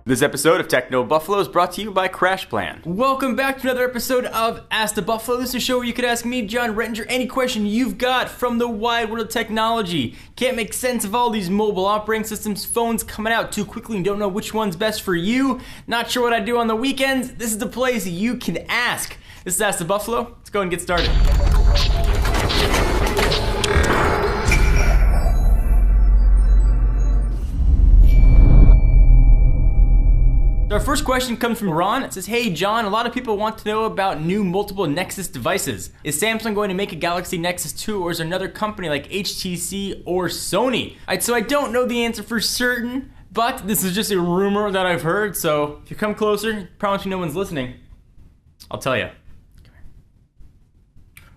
This episode of Techno Buffalo is brought to you by CrashPlan. Welcome back to another episode of Ask the Buffalo. This is a show where you can ask me, John Rettinger, any question you've got from the wide world of technology. Can't make sense of all these mobile operating systems, phones coming out too quickly and don't know which one's best for you. Not sure what I do on the weekends. This is the place you can ask. This is Ask the Buffalo. Let's go and get started. Our first question comes from Ron. It says, hey John, a lot of people want to know about new multiple Nexus devices. Is Samsung going to make a Galaxy Nexus 2 or is there another company like HTC or Sony? Alright, so I don't know the answer for certain, but this is just a rumor that I've heard, so if you come closer, promise you no one's listening, I'll tell you.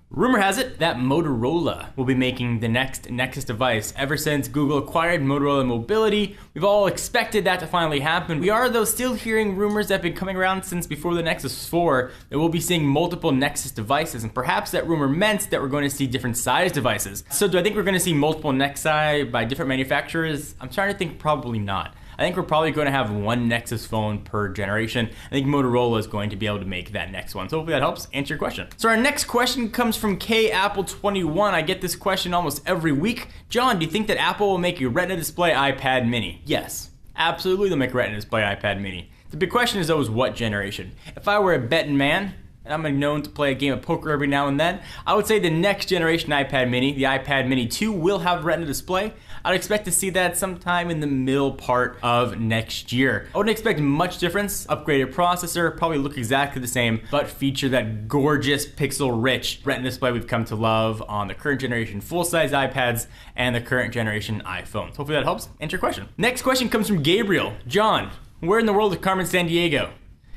Rumor has it that Motorola will be making the next Nexus device. Ever since Google acquired Motorola Mobility, we've all expected that to finally happen. We are, though, still hearing rumors that have been coming around since before the Nexus 4 that we'll be seeing multiple Nexus devices, and perhaps that rumor meant that we're going to see different size devices. So do I think we're going to see multiple Nexi by different manufacturers? I'm trying to think probably not. I think we're probably going to have one Nexus phone per generation. I think Motorola is going to be able to make that next one. So hopefully that helps answer your question. So our next question comes from KApple21. I get this question almost every week. John, do you think that Apple will make a Retina display iPad mini? Yes, absolutely they'll make a Retina display iPad mini. The big question is always what generation. If I were a betting man, and I'm known to play a game of poker every now and then, I would say the next generation iPad mini, the iPad mini 2, will have Retina display. I'd expect to see that sometime in the middle part of next year. I wouldn't expect much difference. Upgraded processor, probably look exactly the same, but feature that gorgeous pixel-rich Retina display we've come to love on the current generation full-size iPads and the current generation iPhones. Hopefully that helps answer your question. Next question comes from Gabriel. John, where in the world is Carmen Sandiego?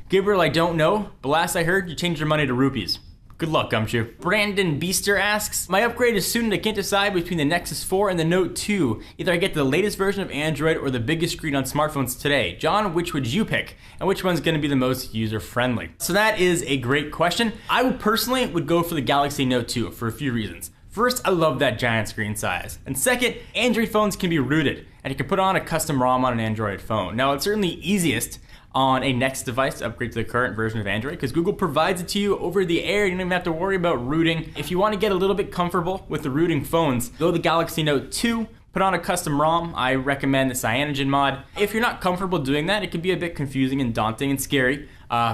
Gabriel, I don't know, but last I heard, you changed your money to rupees. Good luck, Gumshoe. Brandon Beaster asks, my upgrade is soon and I can't decide between the Nexus 4 and the Note 2. Either I get the latest version of Android or the biggest screen on smartphones today. John, which would you pick? And which one's gonna be the most user-friendly? So that is a great question. I would personally go for the Galaxy Note 2 for a few reasons. First, I love that giant screen size. And second, Android phones can be rooted, and you can put on a custom ROM on an Android phone. Now, it's certainly easiest on a Nexus device to upgrade to the current version of Android because Google provides it to you over the air. You don't even have to worry about rooting. If you want to get a little bit comfortable with the rooting phones, go the Galaxy Note 2, put on a custom ROM. I recommend the Cyanogen mod. If you're not comfortable doing that, it can be a bit confusing and daunting and scary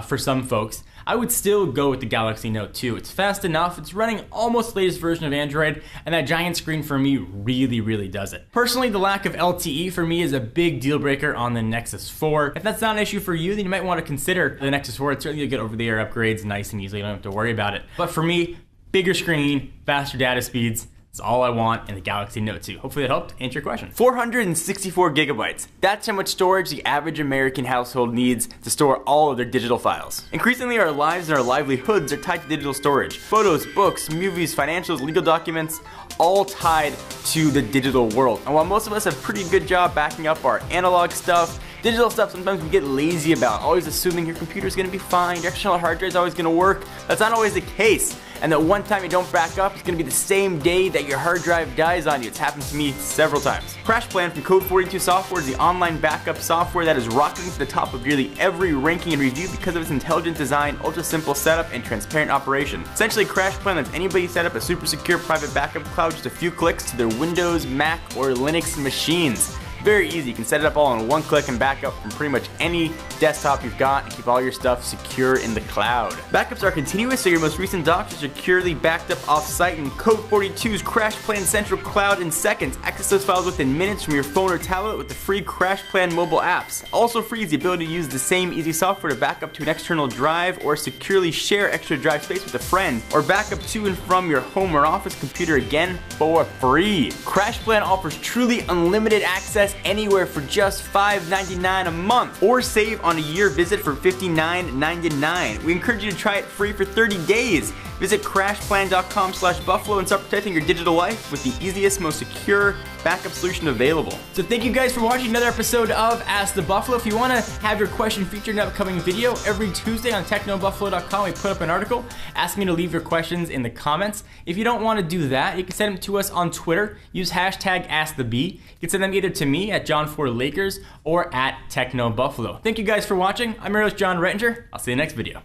for some folks. I would still go with the Galaxy Note 2. It's fast enough, it's running almost the latest version of Android, and that giant screen for me really does it. Personally, the lack of LTE for me is a big deal breaker on the Nexus 4. If that's not an issue for you, then you might want to consider the Nexus 4. It's certainly a good over-the-air upgrades, nice and easy, you don't have to worry about it. But for me, bigger screen, faster data speeds, it's all I want in the Galaxy Note 2. Hopefully that helped answer your question. 464 gigabytes. That's how much storage the average American household needs to store all of their digital files. Increasingly, our lives and our livelihoods are tied to digital storage. Photos, books, movies, financials, legal documents, all tied to the digital world. And while most of us have a pretty good job backing up our analog stuff, digital stuff sometimes we get lazy about, always assuming your computer's gonna be fine, your external hard drive's always gonna work. That's not always the case. And that one time you don't back up, it's gonna be the same day that your hard drive dies on you. It's happened to me several times. CrashPlan from Code42Software is the online backup software that is rocketing to the top of nearly every ranking and review because of its intelligent design, ultra simple setup, and transparent operation. Essentially, CrashPlan lets anybody set up a super secure private backup cloud just a few clicks to their Windows, Mac, or Linux machines. Very easy, you can set it up all in one click and back up from pretty much any desktop you've got and keep all your stuff secure in the cloud. Backups are continuous, so your most recent docs are securely backed up off-site, and Code42's CrashPlan Central Cloud in seconds. Access those files within minutes from your phone or tablet with the free CrashPlan mobile apps. Also free is the ability to use the same easy software to back up to an external drive or securely share extra drive space with a friend, or back up to and from your home or office computer, again for free. CrashPlan offers truly unlimited access anywhere for just $5.99 a month, or save on a year visit for $59.99. We encourage you to try it free for 30 days. Visit crashplan.com/buffalo and start protecting your digital life with the easiest, most secure backup solution available. So thank you guys for watching another episode of Ask the Buffalo. If you want to have your question featured in an upcoming video, every Tuesday on technobuffalo.com we put up an article asking me to leave your questions in the comments. If you don't want to do that, you can send them to us on Twitter. Use hashtag AskTheB. You can send them either to me at John4Lakers or at TechnoBuffalo. Thank you guys for watching. I'm your host, John Rettinger. I'll see you next video.